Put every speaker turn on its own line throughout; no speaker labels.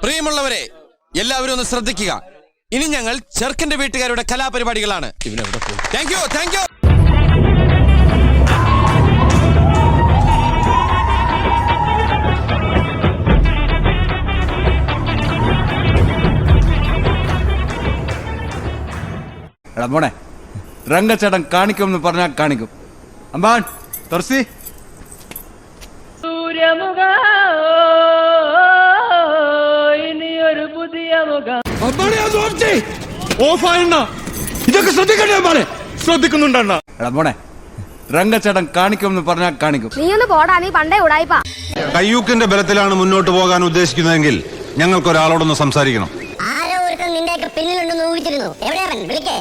പ്രിയമുള്ളവരെ, എല്ലാവരും ഒന്ന് ശ്രദ്ധിക്കുക. ഇനി ഞങ്ങൾ ചെറുക്കന്റെ വീട്ടുകാരുടെ കലാപരിപാടികളാണ്. Thank you, thank you.
എടാ മോനെ, രംഗച്ചേട്ടൻ കാണിക്കുമെന്ന് പറഞ്ഞാൽ കാണിക്കും. അമ്പാൻ തുറസി
ഇനിയൊരു പുതിയ മുഖം.
ഇതൊക്കെ ശ്രദ്ധിക്കണ്ടേ? ശ്രദ്ധിക്കുന്നുണ്ടണ്ണ. എടാ മോനെ, രംഗച്ചേട്ടൻ കാണിക്കുമെന്ന് പറഞ്ഞാൽ കാണിക്കും.
നീ ഒന്ന് പോടാ, നീ പണ്ടേ ഉടായിപ്പാ.
കയ്യൂക്കിന്റെ ബലത്തിലാണ് മുന്നോട്ട് പോകാൻ ഉദ്ദേശിക്കുന്നതെങ്കിൽ ഞങ്ങൾക്ക് ഒരാളോടൊന്ന് സംസാരിക്കണം.
ആരോ ഒരുത്തൻ നിന്റെ പിന്നിലുണ്ടെന്ന് ഊഹിച്ചിരുന്നു. എവിടെയാവൻ? വിളിക്കേ.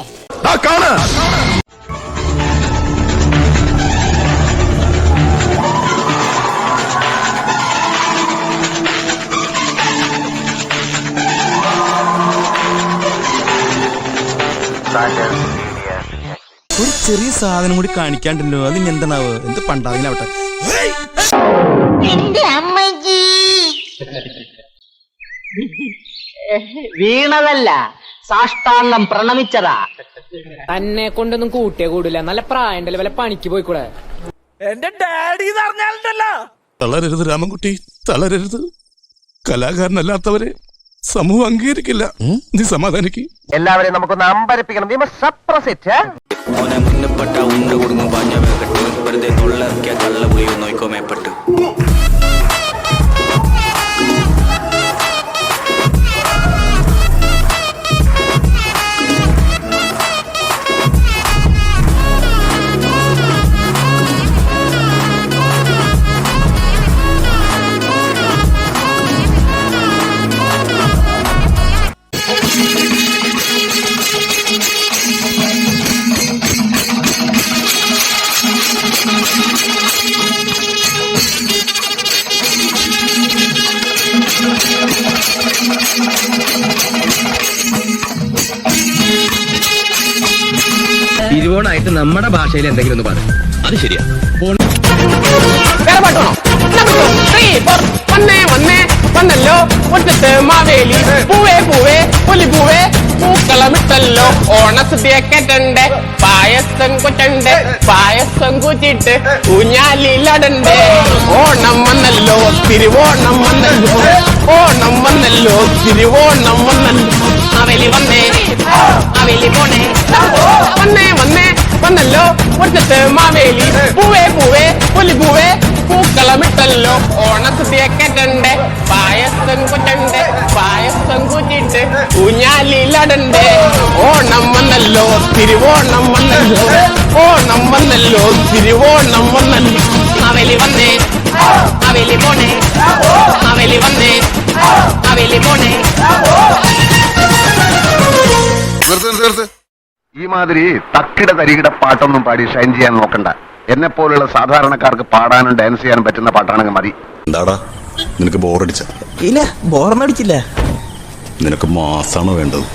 ഒരു ചെറിയ സാധനം കൂടി കാണിക്കാണ്ടല്ലോ. അതിന് എന്താണാവ്? എന്ത് പണ്ടാവിലാവട്ടെ.
വീണതല്ല, സാഷ്ടാംഗം പ്രണമിച്ചതാ.
തന്നെ കൊണ്ടൊന്നും കൂട്ടിയേ കൂടില്ല. നല്ല പ്രായണ്ടല്ലേ, വല്ല പണിക്ക് പോയിക്കൂടെ?
എന്റെ ഡാഡി പറഞ്ഞാലുണ്ടല്ലോ.
തളരരുത് രാമൻകുട്ടി, തളരരുത്. കലാകാരനല്ലാത്തവരെ സമൂഹം അംഗീകരിക്കില്ല. നീ സമാധാനിക്ക്.
എല്ലാവരെയും നമുക്കൊന്ന് അമ്പരപ്പിക്കണം.
ഓനെ മുന്നപ്പെട്ട ഉണ്ട കൊടുങ്ങും പാഞ്ഞ വേക്കട്ട് വെറുതെ തൊള്ളറക്കിയ കള്ള പുളിയും നോക്കോ മേപ്പെട്ടു. തിരുവോണായിട്ട് നമ്മുടെ ഭാഷയിൽ എന്തെങ്കിലും ഒന്ന് പറയും. അത് ശരിയാ.
വന്നല്ലോ മുറ്റത്ത് മാവേലി, പൂവേ പൂവേ പുലിപൂവേ പൂക്കളമിട്ടല്ലോ. ഓണസദ്യക്കറ്റണ്ട്, പായസം കുറ്റണ്ട്, പായസം കുറ്റിട്ട് ഊഞ്ഞാലിലടണ്ടേ. ഓണം വന്നല്ലോ, തിരുവോണം വന്നല്ലോ, ഓണം വന്നല്ലോ, തിരുവോണം വന്നല്ലോ. അവലി വന്നേ, അവലി പോണേ, വന്നേ വന്നേ വന്നല്ലോ മുറ്റത്ത് മാവേലി, പൂവേ പൂവേ പുലിപൂവേ പൂക്കളമിട്ടല്ലോ. ഓണസദ്യക്കറ്റണ്ട്, പായസം കുറ്റണ്ട്, പായസം കുറ്റിട്ട് ഊഞ്ഞാലിലടണ്ടേ. ഓണം വന്നല്ലോ, തിരുവോണം വന്നല്ലോ, ഓണം വന്നല്ലോ, തിരുവോണം വന്നല്ലോ. അവലി വന്നേ, അവലി പോണേ, അവലി വന്നേ, അവലി പോണേ.
ഈ മാതിരി തക്കിട തരികിട പാട്ടൊന്നും പാടി ഷൈൻ ചെയ്യാൻ നോക്കണ്ട. എന്നെ പോലുള്ള സാധാരണക്കാർക്ക് പാടാനും ഡാൻസ് ചെയ്യാനും പറ്റുന്ന പാട്ടാണെങ്കിൽ മതി.
എന്താടാ നിനക്ക് ബോറടിച്ച?
ഇല്ല, ബോറടിച്ചില്ല.
നിനക്ക് മാസാണോ വേണ്ടത്?